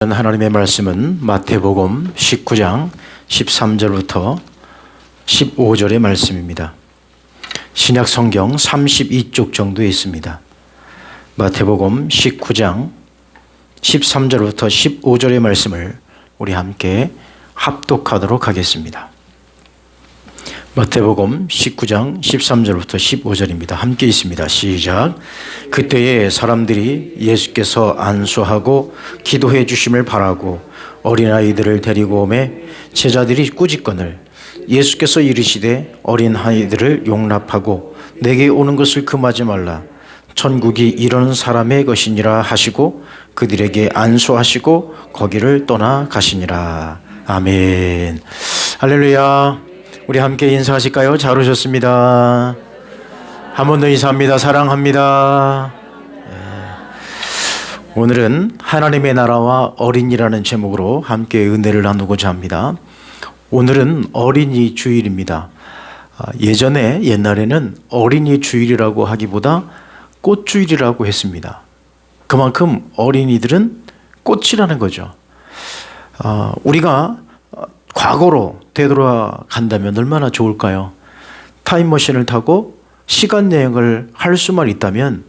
하나님의 말씀은 마태복음 19장 13절부터 15절의 말씀입니다. 신약 성경 32쪽 정도에 있습니다. 마태복음 19장 13절부터 15절의 말씀을 우리 함께 합독하도록 하겠습니다. 마태복음 19장 13절부터 15절입니다. 함께 있습니다. 시작. 그때에 사람들이 예수께서 안수하고 기도해 주심을 바라고 어린아이들을 데리고 오매 제자들이 꾸짖거늘 예수께서 이르시되 어린아이들을 용납하고 내게 오는 것을 금하지 말라. 천국이 이런 사람의 것이니라 하시고 그들에게 안수하시고 거기를 떠나 가시니라. 아멘. 할렐루야. 우리 함께 인사하실까요? 잘 오셨습니다. 한 번 더 인사합니다. 사랑합니다. 오늘은 하나님의 나라와 어린이라는 제목으로 함께 은혜를 나누고자 합니다. 오늘은 어린이 주일입니다. 옛날에는 어린이 주일이라고 하기보다 꽃주일이라고 했습니다. 그만큼 어린이들은 꽃이라는 거죠. 우리가 과거로 되돌아간다면 얼마나 좋을까요? 타임머신을 타고 시간여행을 할 수만 있다면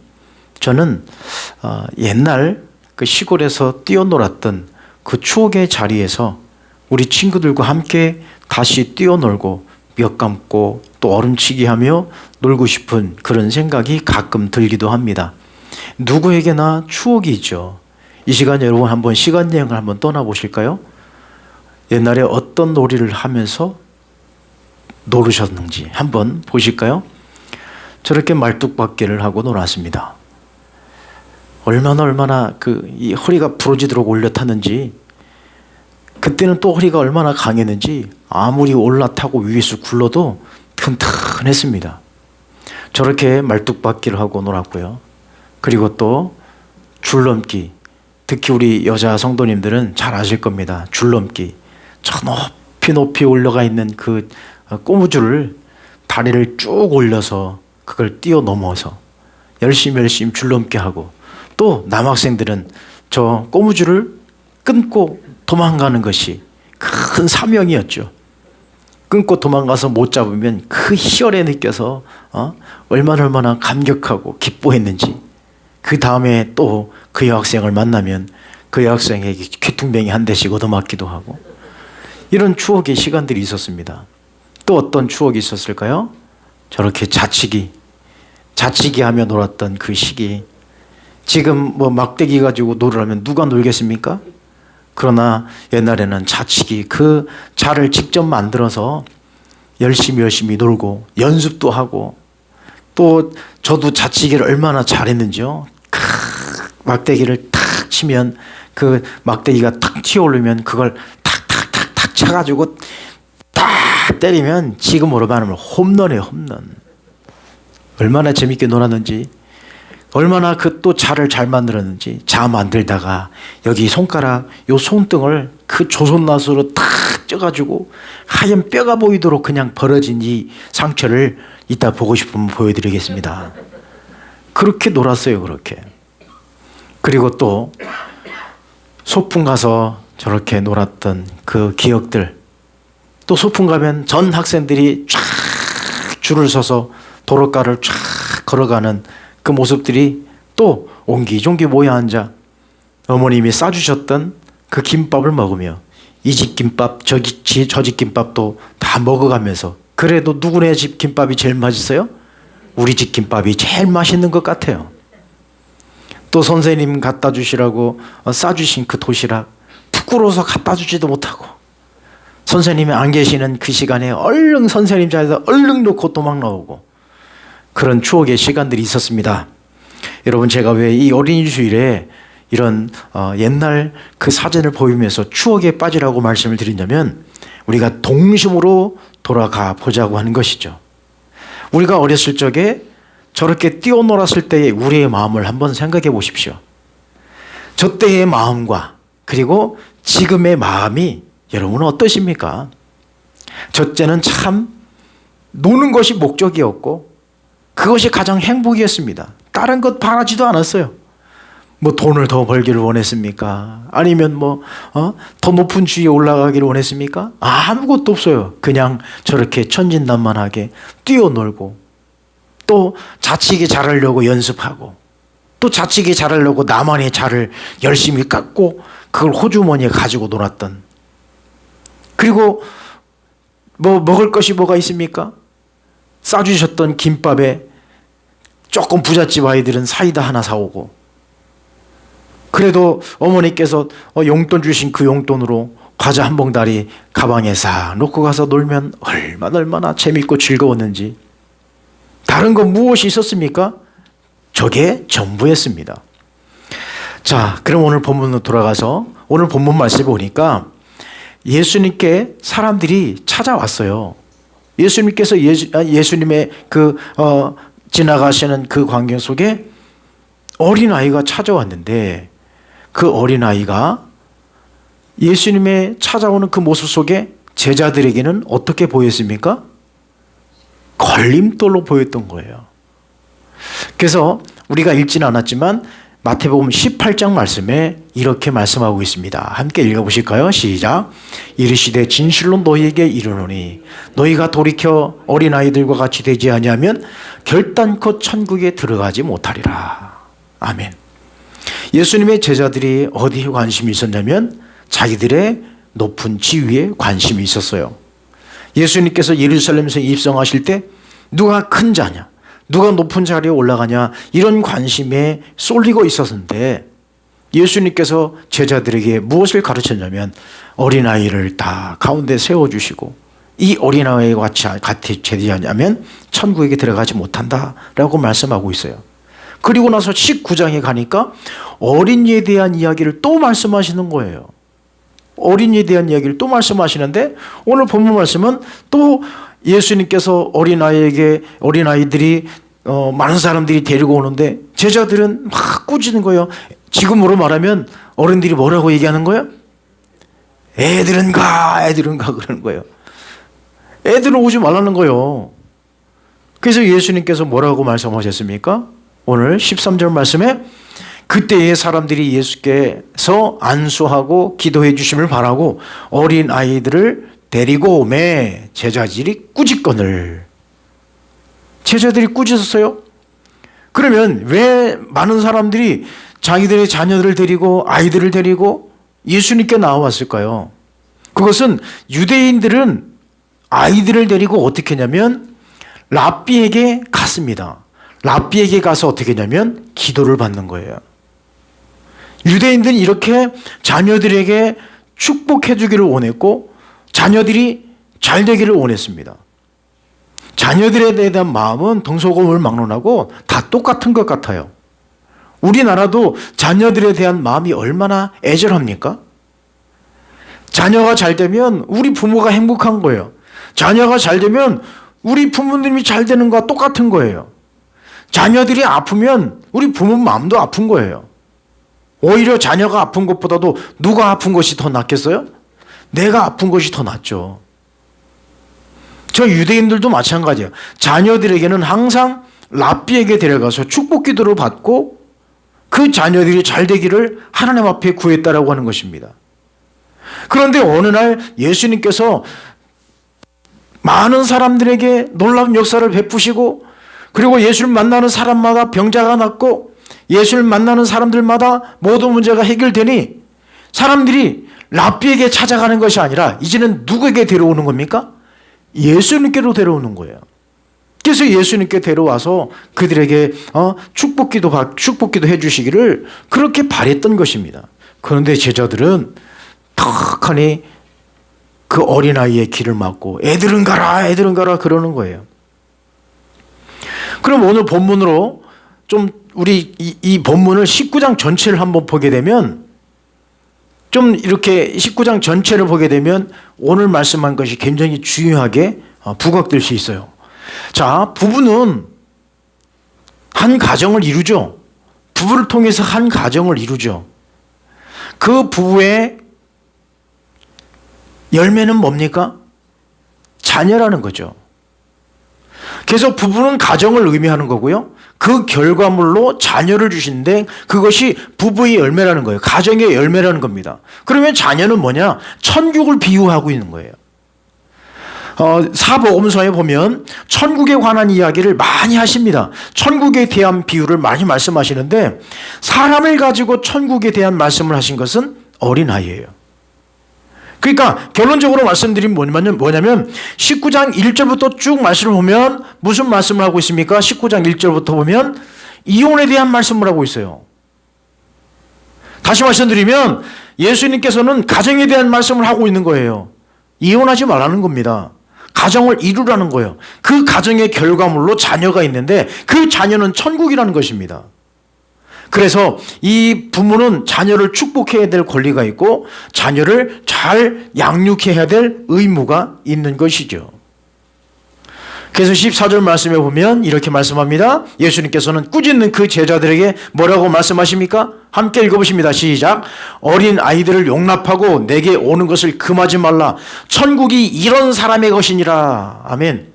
저는 옛날 그 시골에서 뛰어놀았던 그 추억의 자리에서 우리 친구들과 함께 다시 뛰어놀고 몇 감고 또 얼음치기 하며 놀고 싶은 그런 생각이 가끔 들기도 합니다. 누구에게나 추억이 있죠. 이 시간에 여러분 한번 시간여행을 한번 떠나보실까요? 옛날에 어떤 놀이를 하면서 놀으셨는지 한번 보실까요? 저렇게 말뚝박기를 하고 놀았습니다. 얼마나 이 허리가 부러지도록 올려탔는지, 그때는 또 허리가 얼마나 강했는지 아무리 올라타고 위에서 굴러도 튼튼했습니다. 저렇게 말뚝박기를 하고 놀았고요. 그리고 또 줄넘기, 특히 우리 여자 성도님들은 잘 아실 겁니다. 줄넘기. 저 높이 올라가 있는 그 꼬무줄을 다리를 쭉 올려서 그걸 뛰어넘어서 열심히 줄넘기 하고, 또 남학생들은 저 꼬무줄을 끊고 도망가는 것이 큰 사명이었죠. 끊고 도망가서 못 잡으면 그 희열에 느껴서 얼마나 감격하고 기뻐했는지, 그 다음에 또 그 여학생을 만나면 그 여학생에게 귀퉁뱅이 한 대씩 얻어맞기도 하고, 이런 추억의 시간들이 있었습니다. 또 어떤 추억이 있었을까요? 저렇게 자치기 하며 놀았던 그 시기. 지금 막대기 가지고 놀으라면 누가 놀겠습니까? 그러나 옛날에는 자치기, 그 자를 직접 만들어서 열심히 놀고 연습도 하고, 또 저도 자치기를 얼마나 잘했는지요. 막대기를 탁 치면 그 막대기가 탁 튀어오르면 그걸 탁 쳐가지고 딱 때리면 지금으로 말하면 홈런이에요, 홈런. 얼마나 재밌게 놀았는지, 얼마나 그 또 자를 잘 만들었는지. 자 만들다가 여기 손가락, 요 손등을 그 조선낫으로 탁 쪄가지고 하얀 뼈가 보이도록 그냥 벌어진 이 상처를 이따 보고 싶으면 보여드리겠습니다. 그렇게 놀았어요, 그렇게. 그리고 또 소풍 가서 저렇게 놀았던 그 기억들. 또 소풍 가면 전 학생들이 쫙 줄을 서서 도로가를 쫙 걸어가는 그 모습들이, 또 옹기종기 모여 앉아 어머님이 싸주셨던 그 김밥을 먹으며 이 집 김밥 저 집 김밥도 다 먹어가면서, 그래도 누구네 집 김밥이 제일 맛있어요? 우리 집 김밥이 제일 맛있는 것 같아요. 또 선생님 갖다 주시라고 싸주신 그 도시락 부끄러워서 갖다 주지도 못하고, 선생님이 안 계시는 그 시간에 얼른 선생님 자리에서 얼른 놓고 도망 나오고, 그런 추억의 시간들이 있었습니다. 여러분, 제가 왜 이 어린이 주일에 이런 옛날 그 사진을 보이면서 추억에 빠지라고 말씀을 드리냐면, 우리가 동심으로 돌아가 보자고 하는 것이죠. 우리가 어렸을 적에 저렇게 뛰어놀았을 때의 우리의 마음을 한번 생각해 보십시오. 저 때의 마음과 그리고 지금의 마음이 여러분은 어떠십니까? 저 때는 참 노는 것이 목적이었고 그것이 가장 행복이었습니다. 다른 것 바라지도 않았어요. 뭐 돈을 더 벌기를 원했습니까? 아니면 더 높은 지위에 올라가기를 원했습니까? 아무것도 없어요. 그냥 저렇게 천진난만하게 뛰어놀고, 또 자치기 잘하려고 연습하고, 또 자치기 잘하려고 나만의 잘을 열심히 깎고 그걸 호주머니에 가지고 놀았던. 그리고 먹을 것이 뭐가 있습니까? 싸주셨던 김밥에 조금 부잣집 아이들은 사이다 하나 사오고, 그래도 어머니께서 용돈 주신 그 용돈으로 과자 한 봉다리 가방에 싹 놓고 가서 놀면 얼마나 재밌고 즐거웠는지. 다른 건 무엇이 있었습니까? 저게 전부였습니다. 자, 그럼 오늘 본문으로 돌아가서 오늘 본문 말씀을 보니까 예수님께 사람들이 찾아왔어요. 예수님께서 예수님의 지나가시는 그 광경 속에 어린아이가 찾아왔는데, 그 어린아이가 예수님의 찾아오는 그 모습 속에 제자들에게는 어떻게 보였습니까? 걸림돌로 보였던 거예요. 그래서 우리가 읽지는 않았지만 마태복음 18장 말씀에 이렇게 말씀하고 있습니다. 함께 읽어보실까요? 시작. 이르시되 진실로 너희에게 이르노니 너희가 돌이켜 어린아이들과 같이 되지 아니하면 결단코 천국에 들어가지 못하리라. 아멘. 예수님의 제자들이 어디에 관심이 있었냐면 자기들의 높은 지위에 관심이 있었어요. 예수님께서 예루살렘에서 입성하실 때 누가 큰 자냐, 누가 높은 자리에 올라가냐, 이런 관심에 쏠리고 있었는데 예수님께서 제자들에게 무엇을 가르쳤냐면 어린아이를 다 가운데 세워주시고 이 어린아이와 같이 되지 않으면 천국에 들어가지 못한다라고 말씀하고 있어요. 그리고 나서 19장에 가니까 어린이에 대한 이야기를 또 말씀하시는 거예요. 어린이에 대한 이야기를 또 말씀하시는데 오늘 본문 말씀은 또 예수님께서 어린아이들이 많은 사람들이 데리고 오는데 제자들은 막 꾸짖는 거예요. 지금으로 말하면 어른들이 뭐라고 얘기하는 거예요? 애들은 가 그러는 거예요. 애들은 오지 말라는 거예요. 그래서 예수님께서 뭐라고 말씀하셨습니까? 오늘 13절 말씀에 그때의 사람들이 예수께서 안수하고 기도해 주심을 바라고 어린 아이들을 데리고 오매 제자들이 꾸짖거늘. 제자들이 꾸짖었어요. 그러면 왜 많은 사람들이 자기들의 자녀들을 데리고 아이들을 데리고 예수님께 나왔을까요? 그것은 유대인들은 아이들을 데리고 어떻게 했냐면 랍비에게 갔습니다. 랍비에게 가서 어떻게 했냐면 기도를 받는 거예요. 유대인들은 이렇게 자녀들에게 축복해 주기를 원했고 자녀들이 잘 되기를 원했습니다. 자녀들에 대한 마음은 동서고금을 막론하고 다 똑같은 것 같아요. 우리나라도 자녀들에 대한 마음이 얼마나 애절합니까? 자녀가 잘 되면 우리 부모가 행복한 거예요. 자녀가 잘 되면 우리 부모님이 잘 되는 거와 똑같은 거예요. 자녀들이 아프면 우리 부모 마음도 아픈 거예요. 오히려 자녀가 아픈 것보다도 누가 아픈 것이 더 낫겠어요? 내가 아픈 것이 더 낫죠. 저 유대인들도 마찬가지예요. 자녀들에게는 항상 랍비에게 데려가서 축복 기도를 받고 그 자녀들이 잘 되기를 하나님 앞에 구했다라고 하는 것입니다. 그런데 어느 날 예수님께서 많은 사람들에게 놀라운 역사를 베푸시고 그리고 예수를 만나는 사람마다 병자가 낫고 예수를 만나는 사람들마다 모든 문제가 해결되니 사람들이 랍비에게 찾아가는 것이 아니라 이제는 누구에게 데려오는 겁니까? 예수님께로 데려오는 거예요. 그래서 예수님께 데려와서 그들에게 축복기도 해주시기를 그렇게 바랬던 것입니다. 그런데 제자들은 턱하니 그 어린아이의 길을 막고 애들은 가라 그러는 거예요. 그럼 오늘 본문으로 좀 우리 이 본문을 19장 전체를 한번 보게 되면 좀 이렇게 19장 전체를 보게 되면 오늘 말씀한 것이 굉장히 중요하게 부각될 수 있어요. 자, 부부는 한 가정을 이루죠. 부부를 통해서 한 가정을 이루죠. 그 부부의 열매는 뭡니까? 자녀라는 거죠. 그래서 부부는 가정을 의미하는 거고요. 그 결과물로 자녀를 주시는데 그것이 부부의 열매라는 거예요. 가정의 열매라는 겁니다. 그러면 자녀는 뭐냐? 천국을 비유하고 있는 거예요. 사복음서에 보면 천국에 관한 이야기를 많이 하십니다. 천국에 대한 비유를 많이 말씀하시는데 사람을 가지고 천국에 대한 말씀을 하신 것은 어린아이예요. 그러니까 결론적으로 말씀드리면 뭐냐면 19장 1절부터 쭉 말씀을 보면 무슨 말씀을 하고 있습니까? 19장 1절부터 보면 이혼에 대한 말씀을 하고 있어요. 다시 말씀드리면 예수님께서는 가정에 대한 말씀을 하고 있는 거예요. 이혼하지 말라는 겁니다. 가정을 이루라는 거예요. 그 가정의 결과물로 자녀가 있는데 그 자녀는 천국이라는 것입니다. 그래서 이 부모는 자녀를 축복해야 될 권리가 있고 자녀를 잘 양육해야 될 의무가 있는 것이죠. 그래서 14절 말씀에 보면 이렇게 말씀합니다. 예수님께서는 꾸짖는 그 제자들에게 뭐라고 말씀하십니까? 함께 읽어보십니다. 시작. 어린 아이들을 용납하고 내게 오는 것을 금하지 말라. 천국이 이런 사람의 것이니라. 아멘.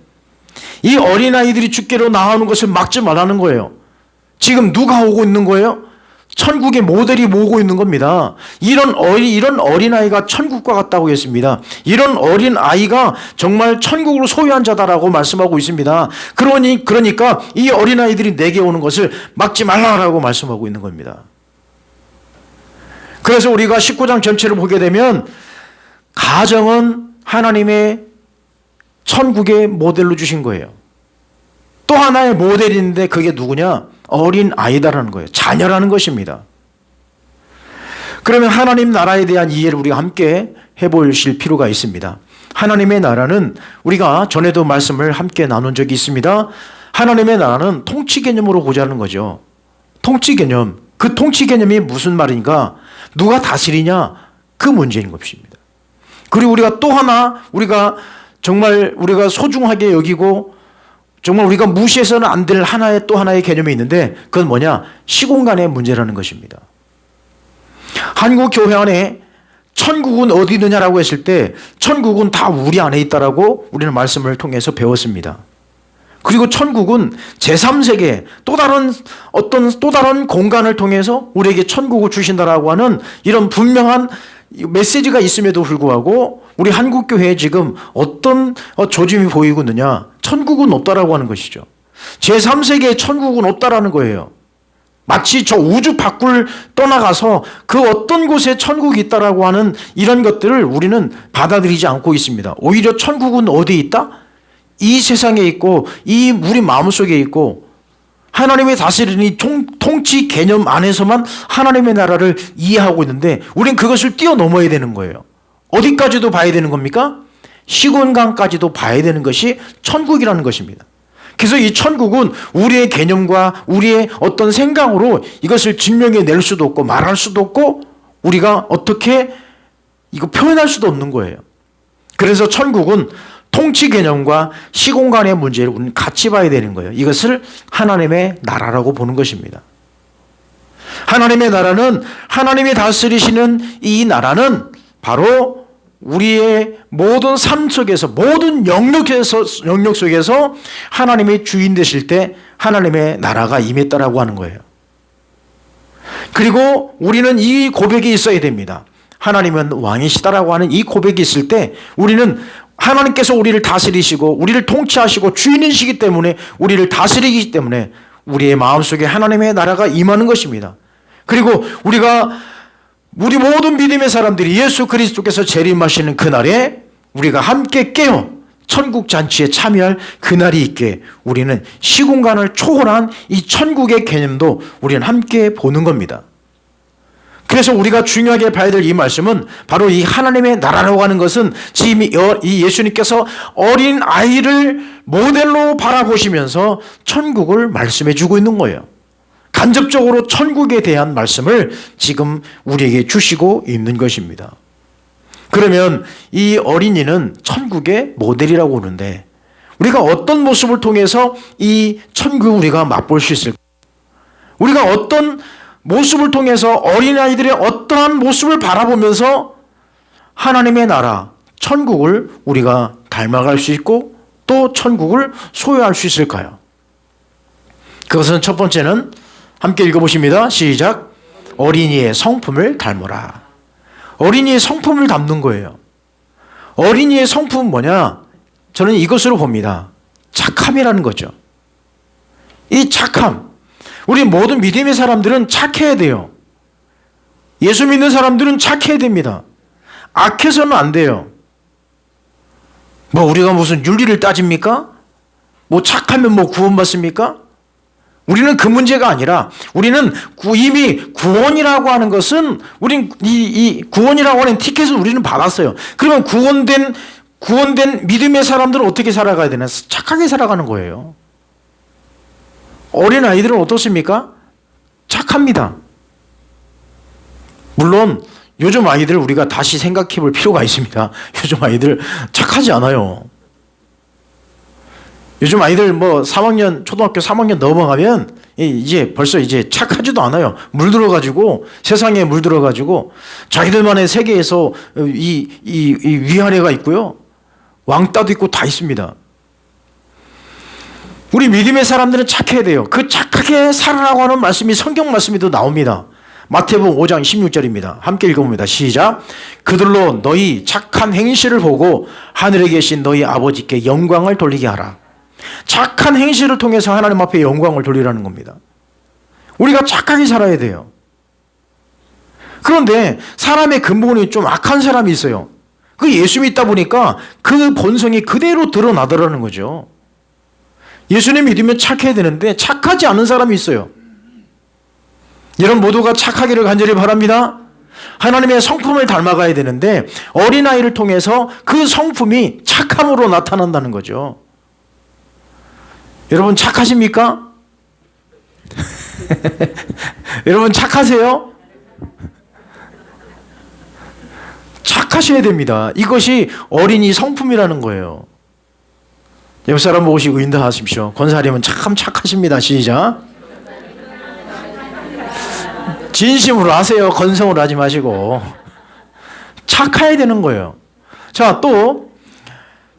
이 어린 아이들이 주께로 나오는 것을 막지 말라는 거예요. 지금 누가 오고 있는 거예요? 천국의 모델이 오고 있는 겁니다. 이런 어린아이가 천국과 같다고 했습니다. 이런 어린아이가 정말 천국을 소유한 자다라고 말씀하고 있습니다. 그러니까 이 어린아이들이 내게 오는 것을 막지 말라라고 말씀하고 있는 겁니다. 그래서 우리가 19장 전체를 보게 되면 가정은 하나님의 천국의 모델로 주신 거예요. 또 하나의 모델이 있는데 그게 누구냐? 어린 아이다라는 거예요. 자녀라는 것입니다. 그러면 하나님 나라에 대한 이해를 우리가 함께 해보실 필요가 있습니다. 하나님의 나라는 우리가 전에도 말씀을 함께 나눈 적이 있습니다. 하나님의 나라는 통치 개념으로 보자는 거죠. 통치 개념. 그 통치 개념이 무슨 말인가? 누가 다스리냐? 그 문제인 것입니다. 그리고 우리가 또 하나 정말 우리가 소중하게 여기고 정말 우리가 무시해서는 안 될 또 하나의 개념이 있는데 그건 뭐냐? 시공간의 문제라는 것입니다. 한국 교회 안에 천국은 어디 있느냐라고 했을 때 천국은 다 우리 안에 있다라고 우리는 말씀을 통해서 배웠습니다. 그리고 천국은 제3세계 또 다른 공간을 통해서 우리에게 천국을 주신다라고 하는 이런 분명한 메시지가 있음에도 불구하고 우리 한국교회에 지금 어떤 조짐이 보이고 있느냐? 천국은 없다라고 하는 것이죠. 제3세계에 천국은 없다라는 거예요. 마치 저 우주 밖을 떠나가서 그 어떤 곳에 천국이 있다라고 하는 이런 것들을 우리는 받아들이지 않고 있습니다. 오히려 천국은 어디에 있다? 이 세상에 있고 이 우리 마음속에 있고 하나님의 다스리는 이 통치 개념 안에서만 하나님의 나라를 이해하고 있는데 우리는 그것을 뛰어넘어야 되는 거예요. 어디까지도 봐야 되는 겁니까? 시공간까지도 봐야 되는 것이 천국이라는 것입니다. 그래서 이 천국은 우리의 개념과 우리의 어떤 생각으로 이것을 증명해 낼 수도 없고 말할 수도 없고 우리가 어떻게 이거 표현할 수도 없는 거예요. 그래서 천국은 통치 개념과 시공간의 문제를 우리는 같이 봐야 되는 거예요. 이것을 하나님의 나라라고 보는 것입니다. 하나님의 나라는 하나님이 다스리시는 이 나라는 바로 우리의 모든 삶 속에서 모든 영역 속에서 하나님의 주인 되실 때 하나님의 나라가 임했다라고 하는 거예요. 그리고 우리는 이 고백이 있어야 됩니다. 하나님은 왕이시다라고 하는 이 고백이 있을 때 우리는 하나님께서 우리를 다스리시고 우리를 통치하시고 주인이시기 때문에 우리를 다스리기 때문에 우리의 마음속에 하나님의 나라가 임하는 것입니다. 그리고 우리 모든 믿음의 사람들이 예수 그리스도께서 재림하시는 그날에 우리가 함께 깨어 천국 잔치에 참여할 그날이 있게 우리는 시공간을 초월한 이 천국의 개념도 우리는 함께 보는 겁니다. 그래서 우리가 중요하게 봐야 될 이 말씀은 바로 이 하나님의 나라라고 하는 것은 지금 이 예수님께서 어린 아이를 모델로 바라보시면서 천국을 말씀해 주고 있는 거예요. 간접적으로 천국에 대한 말씀을 지금 우리에게 주시고 있는 것입니다. 그러면 이 어린이는 천국의 모델이라고 하는데 우리가 어떤 모습을 통해서 이 천국을 우리가 맛볼 수 있을까? 우리가 어떤 모습을 통해서 어린아이들의 어떠한 모습을 바라보면서 하나님의 나라, 천국을 우리가 닮아갈 수 있고 또 천국을 소유할 수 있을까요? 그것은 첫 번째는 함께 읽어보십니다. 시작. 어린이의 성품을 닮으라. 어린이의 성품을 닮는 거예요. 어린이의 성품은 뭐냐? 저는 이것으로 봅니다. 착함이라는 거죠. 이 착함. 우리 모든 믿음의 사람들은 착해야 돼요. 예수 믿는 사람들은 착해야 됩니다. 악해서는 안 돼요. 뭐 우리가 무슨 윤리를 따집니까? 뭐 착하면 뭐 구원받습니까? 우리는 그 문제가 아니라 우리는 이미 구원이라고 하는 것은 우린 이 구원이라고 하는 티켓을 우리는 받았어요. 그러면 구원된 믿음의 사람들은 어떻게 살아가야 되나? 착하게 살아가는 거예요. 어린 아이들은 어떻습니까? 착합니다. 물론 요즘 아이들 우리가 다시 생각해 볼 필요가 있습니다. 요즘 아이들 착하지 않아요. 요즘 아이들 뭐 3학년, 초등학교 3학년 넘어가면 벌써 착하지도 않아요. 물들어가지고, 세상에 물들어가지고, 자기들만의 세계에서 이 위아래가 있고요. 왕따도 있고 다 있습니다. 우리 믿음의 사람들은 착해야 돼요. 그 착하게 살아라고 하는 말씀이 성경 말씀에도 나옵니다. 마태복음 5장 16절입니다. 함께 읽어봅니다. 시작. 그들로 너희 착한 행실을 보고 하늘에 계신 너희 아버지께 영광을 돌리게 하라. 착한 행실을 통해서 하나님 앞에 영광을 돌리라는 겁니다. 우리가 착하게 살아야 돼요. 그런데 사람의 근본이 좀 악한 사람이 있어요. 그 예수 믿다 보니까 그 본성이 그대로 드러나더라는 거죠. 예수님 믿으면 착해야 되는데 착하지 않은 사람이 있어요. 여러분 모두가 착하기를 간절히 바랍니다. 하나님의 성품을 닮아가야 되는데 어린아이를 통해서 그 성품이 착함으로 나타난다는 거죠. 여러분 착하십니까? 여러분 착하세요? 착하셔야 됩니다. 이것이 어린이 성품이라는 거예요. 옆 사람 보시고 인도하십시오. 권사님은 참 착하십니다. 시작. 진심으로 하세요. 건성으로 하지 마시고. 착해야 되는 거예요. 자, 또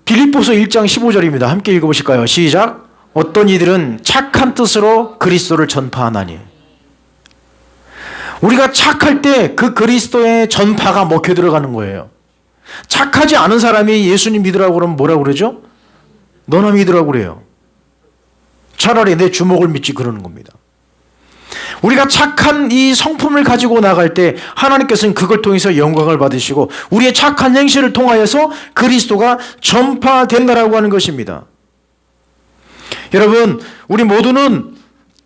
빌립보서 1장 15절입니다. 함께 읽어보실까요? 시작. 어떤 이들은 착한 뜻으로 그리스도를 전파하나니. 우리가 착할 때 그 그리스도의 전파가 먹혀 들어가는 거예요. 착하지 않은 사람이 예수님 믿으라고 그러면 뭐라고 그러죠? 너나 믿으라고 그래요. 차라리 내 주먹을 믿지 그러는 겁니다. 우리가 착한 이 성품을 가지고 나갈 때 하나님께서는 그걸 통해서 영광을 받으시고 우리의 착한 행실을 통하여서 그리스도가 전파된다라고 하는 것입니다. 여러분, 우리 모두는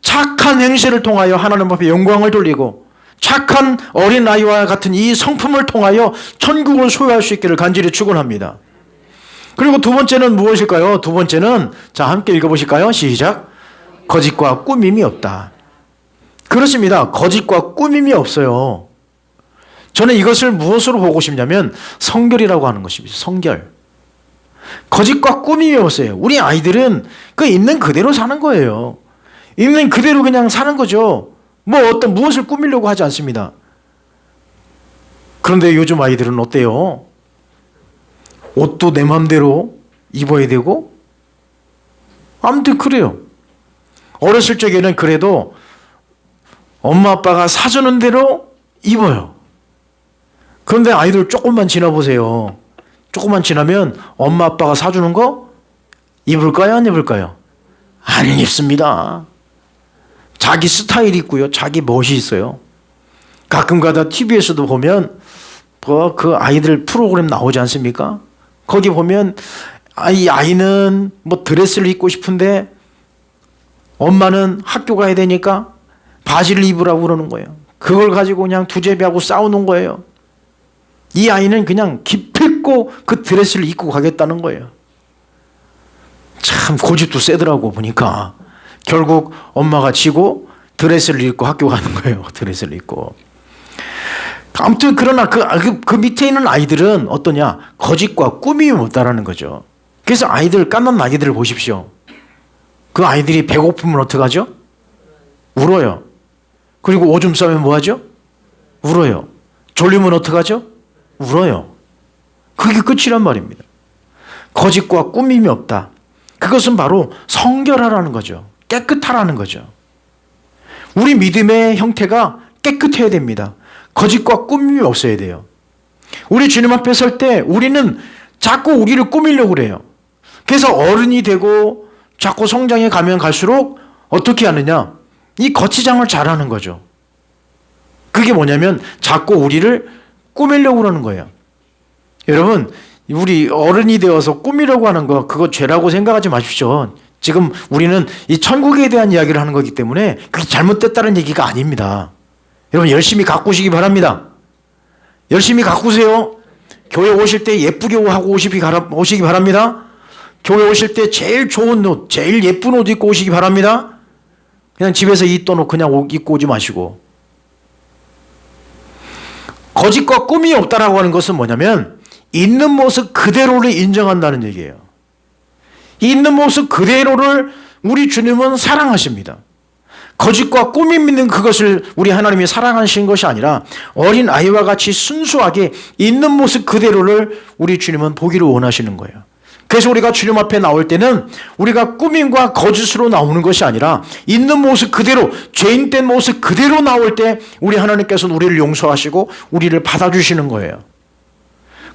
착한 행실을 통하여 하나님 앞에 영광을 돌리고 착한 어린아이와 같은 이 성품을 통하여 천국을 소유할 수 있기를 간절히 축원합니다. 그리고 두 번째는 무엇일까요? 두 번째는 자 함께 읽어보실까요? 시작. 거짓과 꾸밈이 없다. 그렇습니다. 거짓과 꾸밈이 없어요. 저는 이것을 무엇으로 보고 싶냐면 성결이라고 하는 것입니다. 성결. 거짓과 꾸밈이 없어요. 우리 아이들은 그 있는 그대로 사는 거예요. 있는 그대로 그냥 사는 거죠. 무엇을 꾸미려고 하지 않습니다. 그런데 요즘 아이들은 어때요? 옷도 내 맘대로 입어야 되고 아무튼 그래요. 어렸을 적에는 그래도 엄마 아빠가 사주는 대로 입어요. 그런데 아이들 조금만 지나보세요. 조금만 지나면 엄마 아빠가 사주는 거 입을까요? 안 입을까요? 안 입습니다. 자기 스타일이 있고요. 자기 멋이 있어요. 가끔가다 TV에서도 보면 그 아이들 프로그램 나오지 않습니까? 거기 보면 이 아이는 드레스를 입고 싶은데 엄마는 학교 가야 되니까 바지를 입으라고 그러는 거예요. 그걸 가지고 그냥 두제비하고 싸우는 거예요. 이 아이는 그냥 기필코 그 드레스를 입고 가겠다는 거예요. 참 고집도 세더라고 보니까. 결국 엄마가 지고 드레스를 입고 학교 가는 거예요. 드레스를 입고. 아무튼 그러나 그 밑에 있는 아이들은 어떠냐? 거짓과 꾸밈이 없다라는 거죠. 그래서 깐난 아기들을 보십시오. 그 아이들이 배고프면 어떡하죠? 울어요. 그리고 오줌 싸면 뭐하죠? 울어요. 졸리면 어떡하죠? 울어요. 그게 끝이란 말입니다. 거짓과 꾸밈이 없다. 그것은 바로 성결하라는 거죠. 깨끗하라는 거죠. 우리 믿음의 형태가 깨끗해야 됩니다. 거짓과 꾸밈이 없어야 돼요. 우리 주님 앞에 설 때 우리는 자꾸 우리를 꾸미려고 그래요. 그래서 어른이 되고 자꾸 성장해 가면 갈수록 어떻게 하느냐? 이 거치장을 잘하는 거죠. 그게 뭐냐면 자꾸 우리를 꾸미려고 그러는 거예요. 여러분, 우리 어른이 되어서 꾸미려고 하는 거 그거 죄라고 생각하지 마십시오. 지금 우리는 이 천국에 대한 이야기를 하는 거기 때문에 그게 잘못됐다는 얘기가 아닙니다. 여러분 열심히 가꾸시기 바랍니다. 열심히 가꾸세요. 교회 오실 때 예쁘게 하고 오시기 바랍니다. 교회 오실 때 제일 좋은 옷, 제일 예쁜 옷 입고 오시기 바랍니다. 그냥 집에서 입던 옷 그냥 입고 오지 마시고. 거짓과 꿈이 없다라고 하는 것은 뭐냐면 있는 모습 그대로를 인정한다는 얘기예요. 있는 모습 그대로를 우리 주님은 사랑하십니다. 거짓과 꿈이 있는 그것을 우리 하나님이 사랑하시는 것이 아니라 어린 아이와 같이 순수하게 있는 모습 그대로를 우리 주님은 보기를 원하시는 거예요. 그래서 우리가 주님 앞에 나올 때는 우리가 꾸밈과 거짓으로 나오는 것이 아니라 있는 모습 그대로, 죄인된 모습 그대로 나올 때 우리 하나님께서는 우리를 용서하시고 우리를 받아주시는 거예요.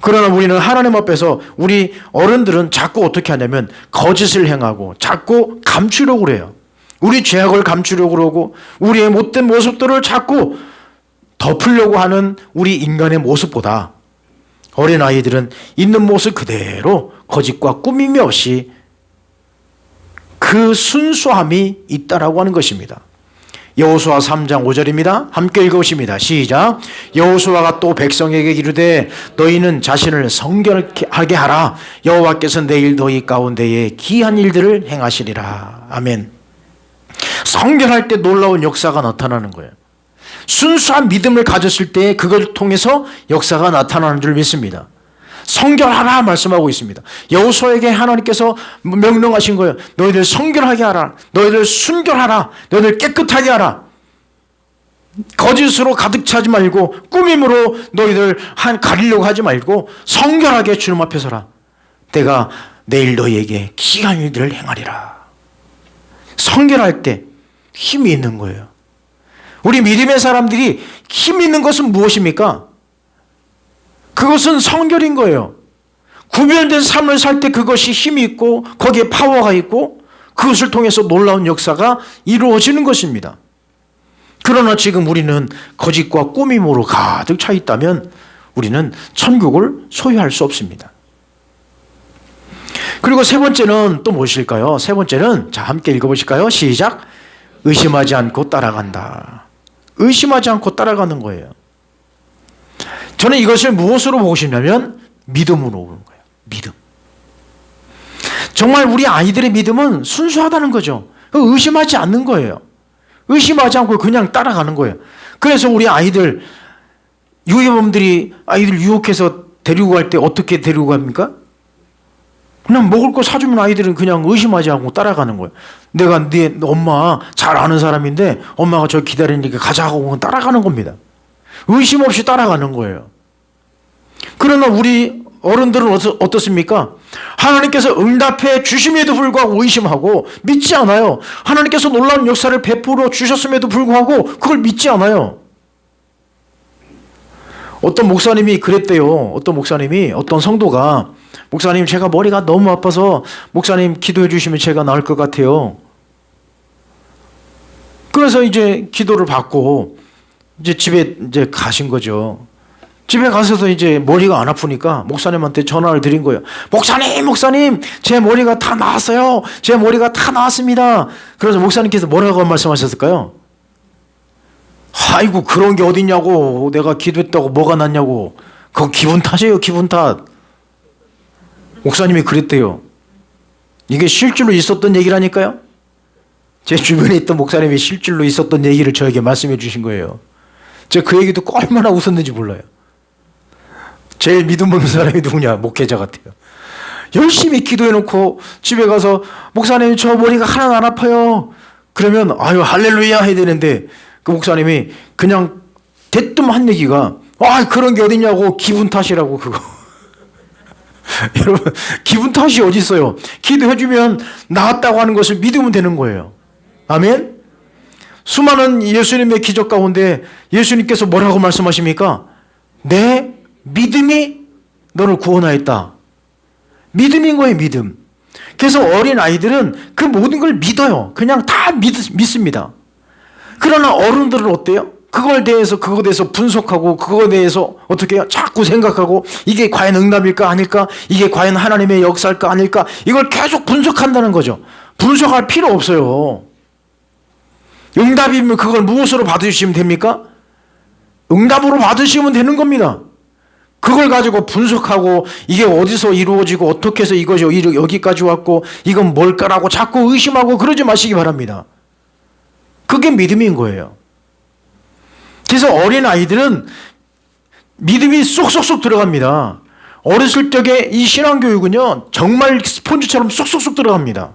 그러나 우리는 하나님 앞에서 우리 어른들은 자꾸 어떻게 하냐면 거짓을 행하고 자꾸 감추려고 그래요. 우리 죄악을 감추려고 그러고 우리의 못된 모습들을 자꾸 덮으려고 하는 우리 인간의 모습보다 어린아이들은 있는 모습 그대로 거짓과 꾸밈이 없이 그 순수함이 있다라고 하는 것입니다. 여호수아 3장 5절입니다. 함께 읽어보십니다. 시작. 여호수아가 또 백성에게 이르되 너희는 자신을 성결하게 하라. 여호와께서 내일 너희 가운데에 기이한 일들을 행하시리라. 아멘. 성결할 때 놀라운 역사가 나타나는 거예요. 순수한 믿음을 가졌을 때 그걸 통해서 역사가 나타나는 줄 믿습니다. 성결하라 말씀하고 있습니다. 여호수아에게 하나님께서 명령하신 거예요. 너희들 성결하게 하라. 너희들 순결하라. 너희들 깨끗하게 하라. 거짓으로 가득 차지 말고 꾸밈으로 너희들 가리려고 하지 말고 성결하게 주님 앞에 서라. 내가 내일 너희에게 기이한 일들을 행하리라. 성결할 때 힘이 있는 거예요. 우리 믿음의 사람들이 힘이 있는 것은 무엇입니까? 그것은 성결인 거예요. 구별된 삶을 살 때 그것이 힘이 있고 거기에 파워가 있고 그것을 통해서 놀라운 역사가 이루어지는 것입니다. 그러나 지금 우리는 거짓과 꾸밈으로 가득 차 있다면 우리는 천국을 소유할 수 없습니다. 그리고 세 번째는 또 무엇일까요? 세 번째는 자 함께 읽어보실까요? 시작. 의심하지 않고 따라간다. 의심하지 않고 따라가는 거예요. 저는 이것을 무엇으로 보고 싶냐면 믿음으로 보는 거예요. 믿음. 정말 우리 아이들의 믿음은 순수하다는 거죠. 의심하지 않는 거예요. 의심하지 않고 그냥 따라가는 거예요. 그래서 우리 아이들 유괴범들이 아이들 유혹해서 데리고 갈 때 어떻게 데리고 갑니까? 그냥 먹을 거 사주면 아이들은 그냥 의심하지 않고 따라가는 거예요. 내가 네 엄마 잘 아는 사람인데 엄마가 저 기다리니까 가자고 따라가는 겁니다. 의심 없이 따라가는 거예요. 그러나 우리 어른들은 어떻습니까? 하나님께서 응답해 주심에도 불구하고 의심하고 믿지 않아요. 하나님께서 놀라운 역사를 베풀어 주셨음에도 불구하고 그걸 믿지 않아요. 어떤 목사님이 그랬대요. 어떤 성도가 목사님 제가 머리가 너무 아파서 목사님 기도해 주시면 제가 나을 것 같아요. 그래서 이제 기도를 받고 이제 집에 이제 가신 거죠. 집에 가서도 이제 머리가 안 아프니까 목사님한테 전화를 드린 거예요. 목사님, 제 머리가 다 나았어요. 제 머리가 다 나았습니다. 그래서 목사님께서 뭐라고 말씀하셨을까요? 아이고 그런 게 어딨냐고. 내가 기도했다고 뭐가 낫냐고. 그거 기분 탓이에요. 기분 탓. 목사님이 그랬대요. 이게 실제로 있었던 얘기라니까요. 제 주변에 있던 목사님이 실제로 있었던 얘기를 저에게 말씀해 주신 거예요. 제가 그 얘기 듣고 얼마나 웃었는지 몰라요. 제일 믿음 없는 사람이 누구냐? 목회자 같아요. 열심히 기도해놓고 집에 가서 목사님 저 머리가 하나도 안 아파요. 그러면 아유 할렐루야 해야 되는데 그 목사님이 그냥 대뜸 한 얘기가 그런 게 어딨냐고. 기분 탓이라고. 그거 여러분 기분 탓이 어디 있어요? 기도해주면 나았다고 하는 것을 믿으면 되는 거예요. 아멘. 수많은 예수님의 기적 가운데 예수님께서 뭐라고 말씀하십니까? 내 믿음이 너를 구원하였다. 믿음인 거예요, 믿음. 그래서 어린 아이들은 그 모든 걸 믿어요. 그냥 다 믿습니다. 그러나 어른들은 어때요? 그거에 대해서 분석하고 그거에 대해서 어떻게 해요? 자꾸 생각하고 이게 과연 응답일까 아닐까? 이게 과연 하나님의 역사일까 아닐까? 이걸 계속 분석한다는 거죠. 분석할 필요 없어요. 응답이면 그걸 무엇으로 받으시면 됩니까? 응답으로 받으시면 되는 겁니다. 그걸 가지고 분석하고 이게 어디서 이루어지고 어떻게 해서 이것이 여기까지 왔고 이건 뭘까라고 자꾸 의심하고 그러지 마시기 바랍니다. 그게 믿음인 거예요. 그래서 어린 아이들은 믿음이 쏙쏙쏙 들어갑니다. 어렸을 적에 이 신앙교육은요 정말 스폰지처럼 쏙쏙쏙 들어갑니다.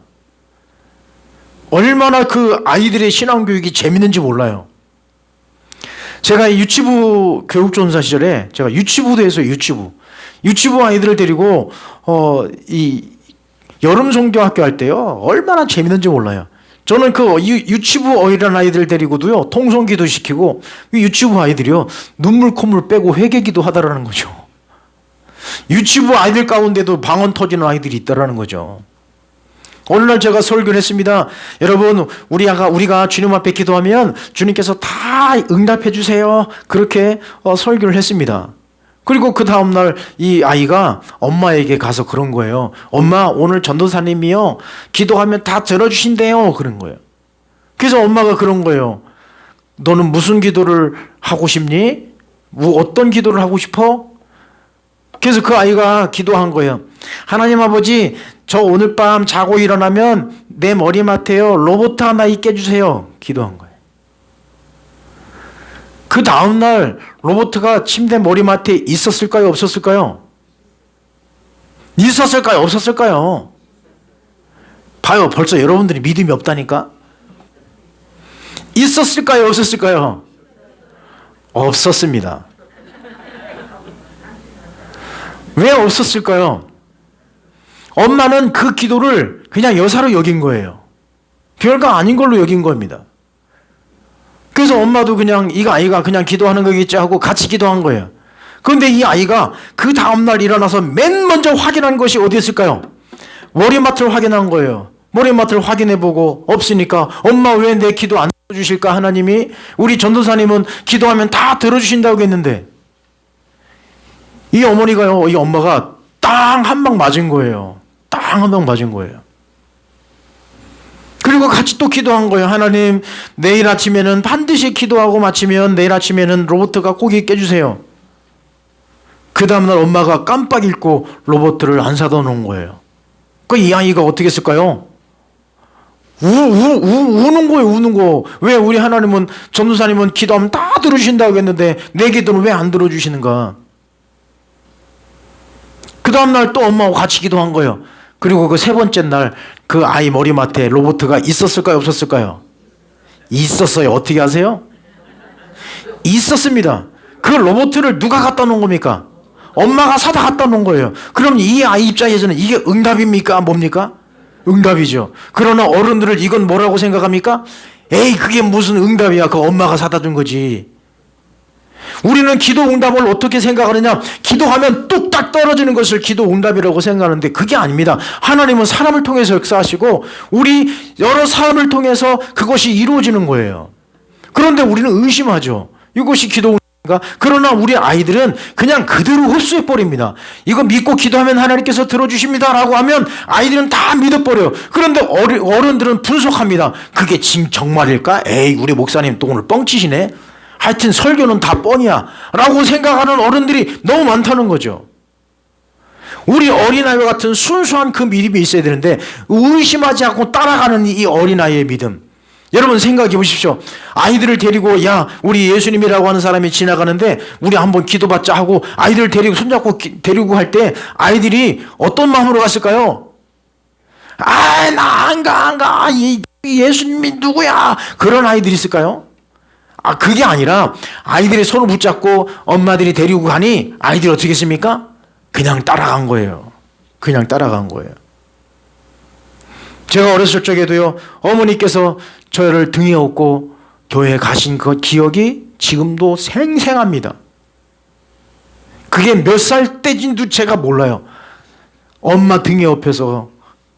얼마나 그 아이들의 신앙교육이 재밌는지 몰라요. 제가 유치부 교육전사 시절에 제가 유치부도 했어요. 유치부 아이들을 데리고 이 여름 성경학교 할 때요 얼마나 재밌는지 몰라요. 저는 그 유치부 어린 아이들 데리고도요 통성기도 시키고 유치부 아이들이요 눈물 콧물 빼고 회개기도 하다라는 거죠. 유치부 아이들 가운데도 방언 터지는 아이들이 있다라는 거죠. 어느 날 제가 설교를 했습니다. 여러분 우리가 주님 앞에 기도하면 주님께서 다 응답해 주세요. 그렇게 설교를 했습니다. 그리고 그 다음날 이 아이가 엄마에게 가서 그런 거예요. 엄마 오늘 전도사님이요 기도하면 다 들어주신대요. 그런 거예요. 그래서 엄마가 그런 거예요. 너는 무슨 기도를 하고 싶니? 어떤 기도를 하고 싶어? 그래서 그 아이가 기도한 거예요. 하나님 아버지 저 오늘 밤 자고 일어나면 내 머리맡에요 로봇 하나 있게 해주세요. 기도한 거예요. 그 다음날 로봇가 침대 머리맡에 있었을까요? 없었을까요? 있었을까요? 없었을까요? 봐요. 벌써 여러분들이 믿음이 없다니까. 있었을까요? 없었을까요? 없었습니다. 왜 없었을까요? 엄마는 그 기도를 그냥 여사로 여긴 거예요. 별거 아닌 걸로 여긴 겁니다. 그래서 엄마도 그냥 이 아이가 그냥 기도하는 거겠지 하고 같이 기도한 거예요. 그런데 이 아이가 그 다음날 일어나서 맨 먼저 확인한 것이 어디였을까요? 머리맡을 확인한 거예요. 머리맡을 확인해보고 없으니까 엄마 왜 내 기도 안 들어주실까 하나님이? 우리 전도사님은 기도하면 다 들어주신다고 했는데 이 어머니가요 이 엄마가 땅 한 방 맞은 거예요. 땅 한 방 맞은 거예요. 그리고 같이 또 기도한 거예요. 하나님 내일 아침에는 반드시 기도하고 마치면 내일 아침에는 로봇가 꼭 있게 해주세요. 그 다음날 엄마가 깜빡 잊고 로봇을 안 사다 놓은 거예요. 그 이 아이가 어떻게 했을까요? 우는 거예요. 우는 거. 왜 우리 하나님은 전도사님은 기도하면 다 들어주신다고 했는데 내 기도는 왜 안 들어주시는가? 그 다음날 또 엄마하고 같이 기도한 거예요. 그리고 그 세 번째 날 그 아이 머리맡에 로봇가 있었을까요? 없었을까요? 있었어요. 어떻게 아세요? 있었습니다. 그 로봇을 누가 갖다 놓은 겁니까? 엄마가 사다 갖다 놓은 거예요. 그럼 이 아이 입장에서는 이게 응답입니까? 뭡니까? 응답이죠. 그러나 어른들을 이건 뭐라고 생각합니까? 에이 그게 무슨 응답이야. 그 엄마가 사다 준 거지. 우리는 기도 응답을 어떻게 생각하느냐? 기도하면 뚝딱 떨어지는 것을 기도 응답이라고 생각하는데 그게 아닙니다. 하나님은 사람을 통해서 역사하시고 우리 여러 사람을 통해서 그것이 이루어지는 거예요. 그런데 우리는 의심하죠. 이것이 기도 응답인가? 그러나 우리 아이들은 그냥 그대로 흡수해버립니다. 이거 믿고 기도하면 하나님께서 들어주십니다 라고 하면 아이들은 다 믿어버려요. 그런데 어른들은 분석합니다. 그게 지금 정말일까? 에이 우리 목사님 또 오늘 뻥치시네. 하여튼 설교는 다 뻥이야 라고 생각하는 어른들이 너무 많다는 거죠. 우리 어린아이와 같은 순수한 그 믿음이 있어야 되는데 의심하지 않고 따라가는 이 어린아이의 믿음. 여러분 생각해 보십시오. 아이들을 데리고 야 우리 예수님이라고 하는 사람이 지나가는데 우리 한번 기도받자 하고 아이들을 데리고 손잡고 데리고 할 때 아이들이 어떤 마음으로 갔을까요? 아 나 안 가 이 예수님이 누구야? 그런 아이들이 있을까요? 그게 아니라 아이들이 손을 붙잡고 엄마들이 데리고 가니 아이들이 어떻게 했습니까? 그냥 따라간 거예요. 그냥 따라간 거예요. 제가 어렸을 적에도요 어머니께서 저를 등에 업고 교회 가신 그 기억이 지금도 생생합니다. 그게 몇 살 때인지도 제가 몰라요. 엄마 등에 업혀서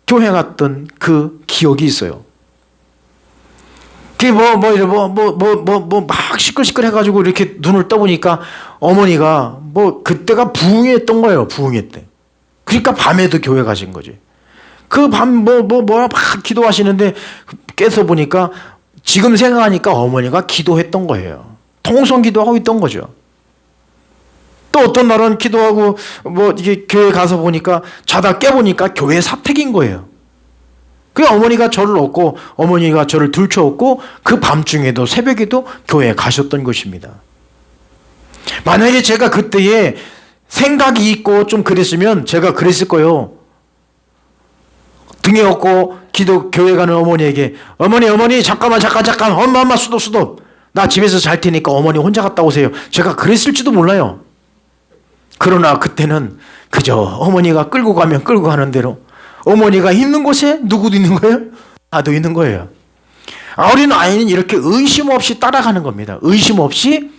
교회 갔던 그 기억이 있어요. 그게 막 시끌시끌 해가지고 이렇게 눈을 떠보니까 어머니가 그때가 부흥했던 거예요. 부흥회 때. 그러니까 밤에도 교회 가신 거지. 그 밤 막 기도하시는데 깨서 보니까 지금 생각하니까 어머니가 기도했던 거예요. 통성 기도하고 있던 거죠. 또 어떤 날은 기도하고 이게 교회 가서 보니까 자다 깨보니까 교회 사택인 거예요. 그 어머니가 저를 얻고 어머니가 저를 들쳐업고 그 밤중에도 새벽에도 교회에 가셨던 것입니다. 만약에 제가 그때에 생각이 있고 좀 그랬으면 제가 그랬을 거예요. 등에 업고 교회 가는 어머니에게 어머니 잠깐만 엄마 수도 나 집에서 잘 테니까 어머니 혼자 갔다 오세요. 제가 그랬을지도 몰라요. 그러나 그때는 그저 어머니가 끌고 가면 끌고 가는 대로 어머니가 있는 곳에 누구도 있는 거예요? 나도 있는 거예요. 어린 아이는 이렇게 의심 없이 따라가는 겁니다. 의심 없이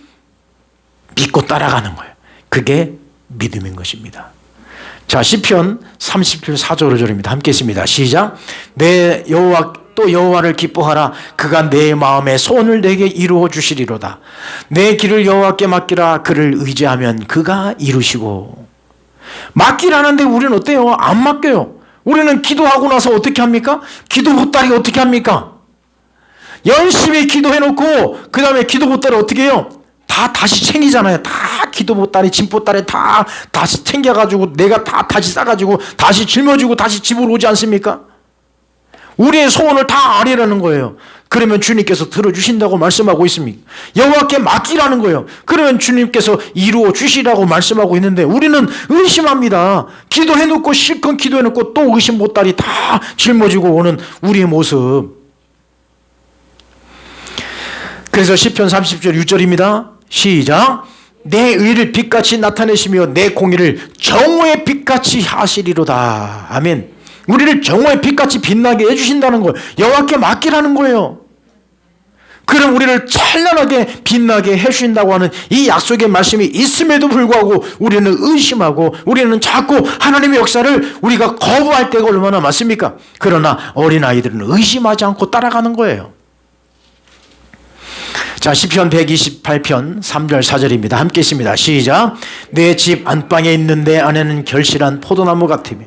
믿고 따라가는 거예요. 그게 믿음인 것입니다. 자, 시편 37편 4절 5절입니다. 함께 있습니다. 시작. 내 여호와 또 여호와를 기뻐하라. 그가 내 마음의 소원을 내게 이루어 주시리로다. 내 길을 여호와께 맡기라. 그를 의지하면 그가 이루시고. 맡기라는데 우리는 어때요? 안 맡겨요. 우리는 기도하고 나서 어떻게 합니까? 기도 보따리 어떻게 합니까? 열심히 기도해놓고 그 다음에 기도 보따리 어떻게 해요? 다시 챙기잖아요. 다 기도 보따리, 짐 보따리 다시 챙겨가지고 내가 다시 싸가지고 다시 짊어지고 다시 집으로 오지 않습니까? 우리의 소원을 다 아뢰라는 거예요. 그러면 주님께서 들어주신다고 말씀하고 있습니다. 여호와께 맡기라는 거예요. 그러면 주님께서 이루어 주시라고 말씀하고 있는데 우리는 의심합니다. 기도해놓고 실컷 기도해놓고 또 의심 보따리 다 짊어지고 오는 우리의 모습. 그래서 시편 30절 6절입니다. 시작. 내 의를 빛같이 나타내시며 내 공의를 정오의 빛같이 하시리로다. 아멘. 우리를 정오의 빛같이 빛나게 해주신다는 거예요. 여호와께 맡기라는 거예요. 그럼 우리를 찬란하게 빛나게 해주신다고 하는 이 약속의 말씀이 있음에도 불구하고 우리는 의심하고 우리는 자꾸 하나님의 역사를 우리가 거부할 때가 얼마나 많습니까? 그러나 어린아이들은 의심하지 않고 따라가는 거예요. 자, 시편 128편 3절 4절입니다. 함께 있습니다. 시작. 내 집 안방에 있는 내 아내는 결실한 포도나무 같으며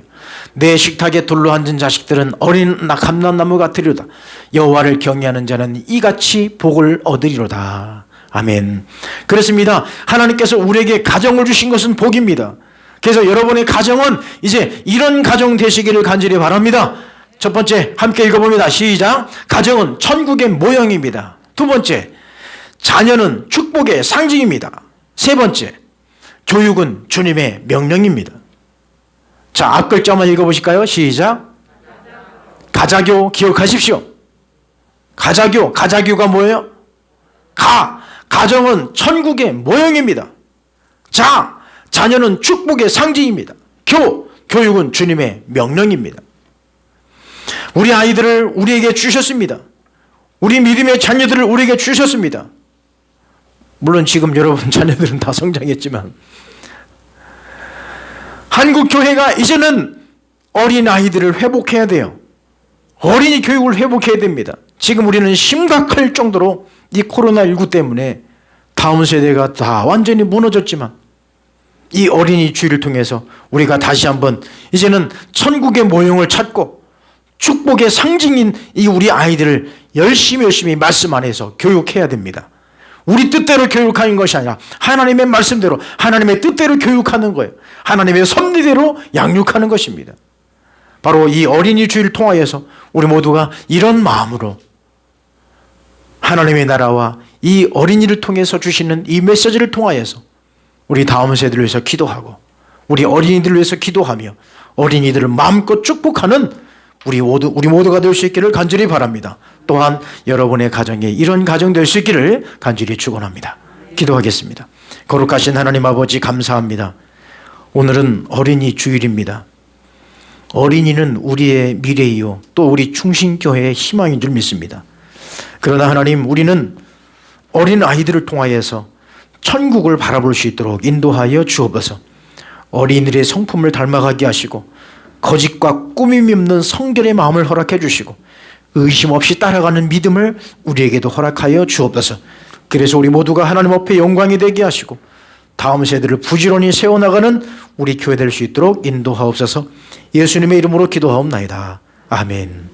내 식탁에 둘러 앉은 자식들은 어린 감람나무 같으리로다. 여호와를 경외하는 자는 이같이 복을 얻으리로다. 아멘. 그렇습니다. 하나님께서 우리에게 가정을 주신 것은 복입니다. 그래서 여러분의 가정은 이제 이런 가정 되시기를 간절히 바랍니다. 첫 번째 함께 읽어봅니다. 시작. 가정은 천국의 모형입니다. 두 번째, 자녀는 축복의 상징입니다. 세 번째, 교육은 주님의 명령입니다. 자, 앞 글자만 읽어보실까요? 시작. 가자교 기억하십시오. 가자교가 뭐예요? 가정은 천국의 모형입니다. 자녀는 축복의 상징입니다. 교육은 주님의 명령입니다. 우리 아이들을 우리에게 주셨습니다. 우리 믿음의 자녀들을 우리에게 주셨습니다. 물론 지금 여러분 자녀들은 다 성장했지만 한국 교회가 이제는 어린아이들을 회복해야 돼요. 어린이 교육을 회복해야 됩니다. 지금 우리는 심각할 정도로 이 코로나19 때문에 다음 세대가 다 완전히 무너졌지만 이 어린이 주의를 통해서 우리가 다시 한번 이제는 천국의 모형을 찾고 축복의 상징인 이 우리 아이들을 열심히 말씀 안에서 교육해야 됩니다. 우리 뜻대로 교육하는 것이 아니라 하나님의 말씀대로 하나님의 뜻대로 교육하는 거예요. 하나님의 섭리대로 양육하는 것입니다. 바로 이 어린이 주의를 통하여서 우리 모두가 이런 마음으로 하나님의 나라와 이 어린이를 통해서 주시는 이 메시지를 통하여서 우리 다음 세대를 위해서 기도하고 우리 어린이들을 위해서 기도하며 어린이들을 마음껏 축복하는 우리 모두가 될 수 있기를 간절히 바랍니다. 또한 여러분의 가정에 이런 가정 될 수 있기를 간절히 축원합니다. 기도하겠습니다. 거룩하신 하나님 아버지 감사합니다. 오늘은 어린이 주일입니다. 어린이는 우리의 미래이요 또 우리 충신교회의 희망인 줄 믿습니다. 그러나 하나님 우리는 어린 아이들을 통하여서 천국을 바라볼 수 있도록 인도하여 주옵소서. 어린이들의 성품을 닮아가게 하시고 거짓과 꾸밈이 없는 성결의 마음을 허락해 주시고 의심 없이 따라가는 믿음을 우리에게도 허락하여 주옵소서. 그래서 우리 모두가 하나님 앞에 영광이 되게 하시고 다음 세대를 부지런히 세워나가는 우리 교회 될 수 있도록 인도하옵소서. 예수님의 이름으로 기도하옵나이다. 아멘.